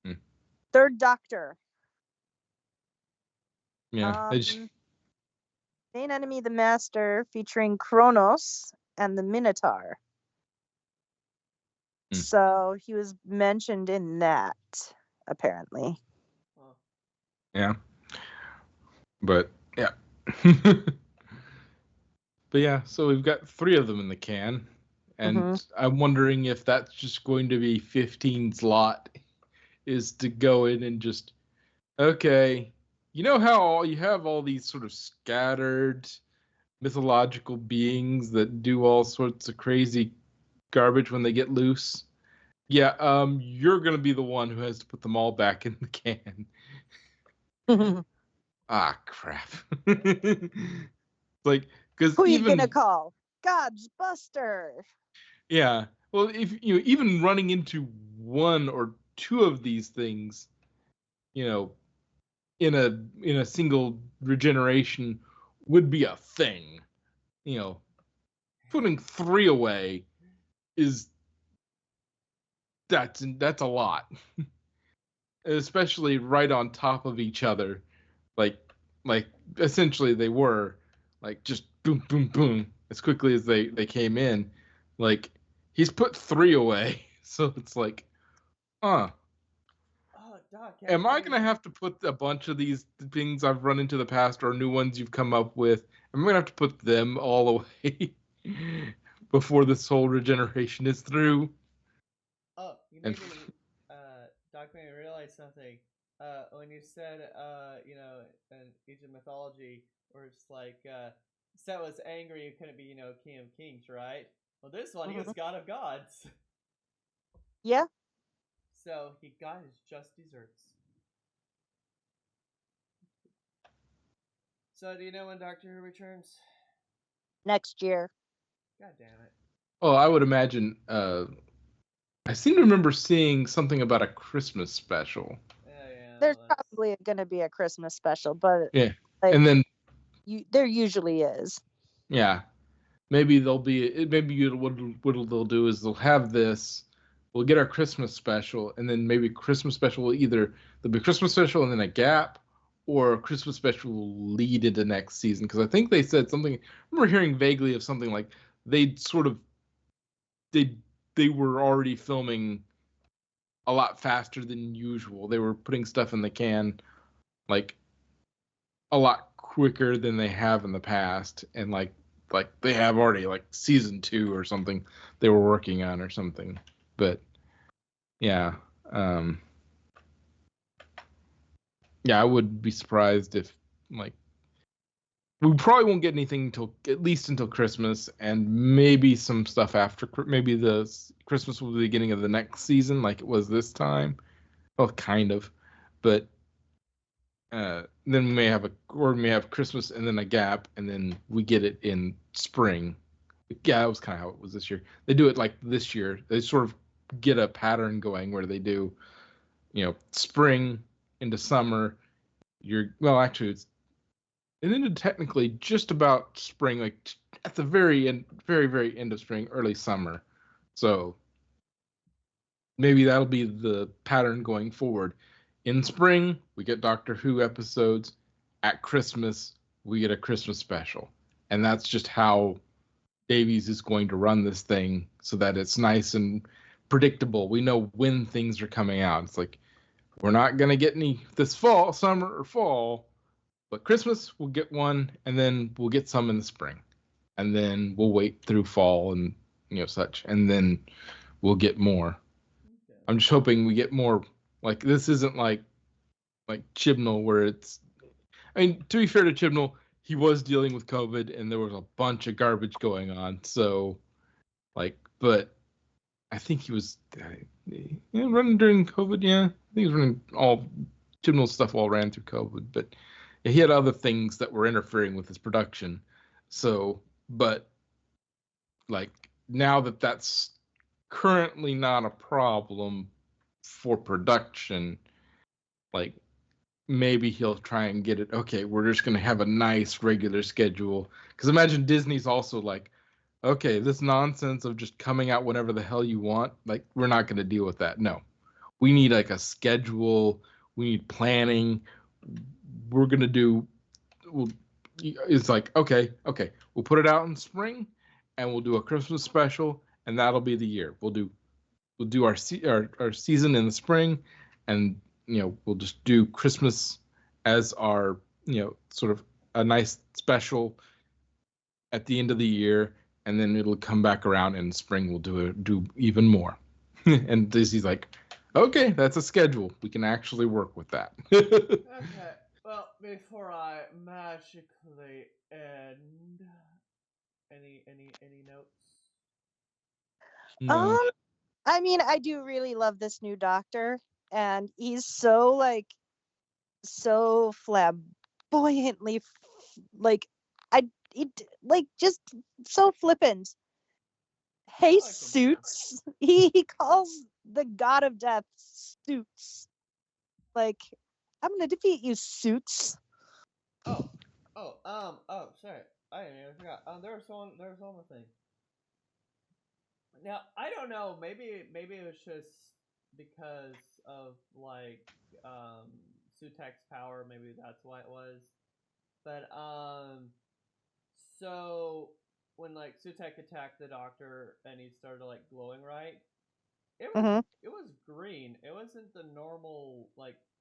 Hmm. Third Doctor. Yeah. Main enemy, the Master, featuring Kronos and the Minotaur. So he was mentioned in that, apparently. Yeah. But yeah. But yeah, so we've got 3 of them in the can. And I'm wondering if that's just going to be 15's lot, is to go in and just, okay, you know how you have all these sort of scattered mythological beings that do all sorts of crazy garbage when they get loose. Yeah, you're gonna be the one who has to put them all back in the can. Ah, crap. Like, because Who you even gonna call? God's Buster. yeah, well, if you even running into one or two of these things, you know, in a single regeneration would be a thing. You know, putting 3 away is that's a lot, especially right on top of each other, like like essentially they were like just boom boom boom as quickly as they came in. Like he's put 3 away, so it's like, huh. Oh, Doc, Am I actually, gonna have to put a bunch of these things I've run into the past or new ones you've come up with? I'm gonna have to put them all away before this whole regeneration is through. oh, you And made me, Doc made me realize something. When you said, in Egypt mythology, where it's like, Set was angry, he couldn't be, King of Kings, right? Well, this one, he was Mhm. God of Gods. Yeah, So he got his just desserts. So, do you know when Doctor Who returns? next year. God damn it. well, I would imagine. I seem to remember seeing something about a Christmas special. Yeah, There's well, that's. probably gonna be a Christmas special, but Yeah, like and then there usually is. yeah, maybe they'll be. Maybe what they'll do is they'll have this. We'll get our Christmas special, and then maybe Christmas special will either there'll be a Christmas special and then a gap, or a Christmas special will lead into next season. Because I think they said something. I remember hearing vaguely of something like they'd sort of they they were already filming a lot faster than usual. They were putting stuff in the can like a lot quicker than they have in the past, and like they have already like season 2 or something they were working on or something. But yeah, um, yeah, I would be surprised if like we probably won't get anything until at least until Christmas, and maybe some stuff after. Maybe the Christmas will be the beginning of the next season, like it was this time. Well, kind of, but then we may have Christmas and then a gap, and then we get it in spring. Yeah, that was kind of how it was this year. They do it like this year. They sort of get a pattern going where they do, spring into summer. Well, actually, it ended technically just about spring, like at the very end, very very end of spring, early summer. So maybe that'll be the pattern going forward. In spring, we get Doctor Who episodes. At Christmas, we get a Christmas special. And that's just how Davies is going to run this thing so that it's nice and predictable. We know when things are coming out. It's like, we're not going to get any this fall, summer, or fall, but Christmas, we'll get one, and then we'll get some in the spring. And then we'll wait through fall and, such. And then we'll get more. Okay. I'm just hoping we get more. Like this isn't like Chibnall where it's. I mean, to be fair to Chibnall, he was dealing with COVID and there was a bunch of garbage going on. So, but I think he was running during COVID. Yeah, I think he was running all Chibnall's stuff all ran through COVID, but yeah, he had other things that were interfering with his production. So, but like now that that's currently not a problem for production, like maybe he'll try and get it. Okay, we're just gonna have a nice regular schedule. Because imagine Disney's also like, okay, this nonsense of just coming out whenever the hell you want, like we're not gonna deal with that. No, we need like a schedule. We need planning. We're gonna do. We'll, it's like okay, we'll put it out in spring, and we'll do a Christmas special, and that'll be the year. We'll do our season in the spring, and we'll just do Christmas as our sort of a nice special at the end of the year, and then it'll come back around in spring. We'll do even more. And Disney's like, okay, that's a schedule. We can actually work with that. Okay. Well, before I magically end, Any notes? No. I mean, I do really love this new doctor, and he's so so flamboyantly like just so flippant. Hey, like him too. Suits. He calls the god of death Suits. Like, I'm gonna defeat you, Suits. Oh, sorry. I forgot. There was one more thing. Now I don't know. Maybe it was just because of Sutek's power. Maybe that's why it was. But so when Sutek attacked the doctor and he started glowing, right? Mm-hmm. It was green. It wasn't the normal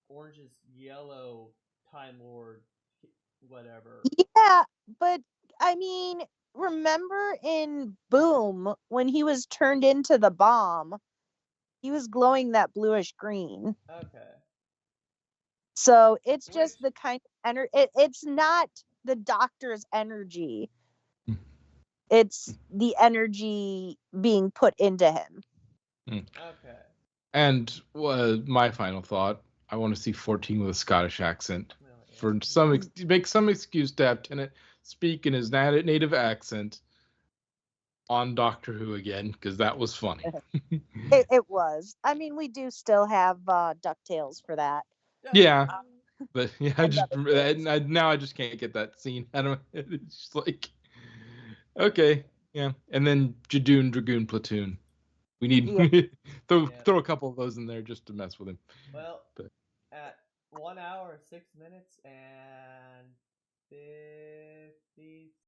oranges yellow Time Lord whatever. Yeah, but I mean, remember in Boom when he was turned into the bomb, he was glowing that bluish green. Okay. So it's Which just the kind of energy. It's not the doctor's energy. It's the energy being put into him. okay. And my final thought: I want to see 14 with a Scottish accent. Well, yeah. For make some excuse to have Tennant speak in his native accent on Doctor Who again, because that was funny. It was. I mean, we do still have DuckTales for that. Yeah, but yeah, I And just other things. now I just can't get that scene out of my head. It's just like, okay, yeah, and then Jadoon Dragoon Platoon. We need Yeah. throw a couple of those in there just to mess with him. Well, But at 1 hour 6 minutes and 50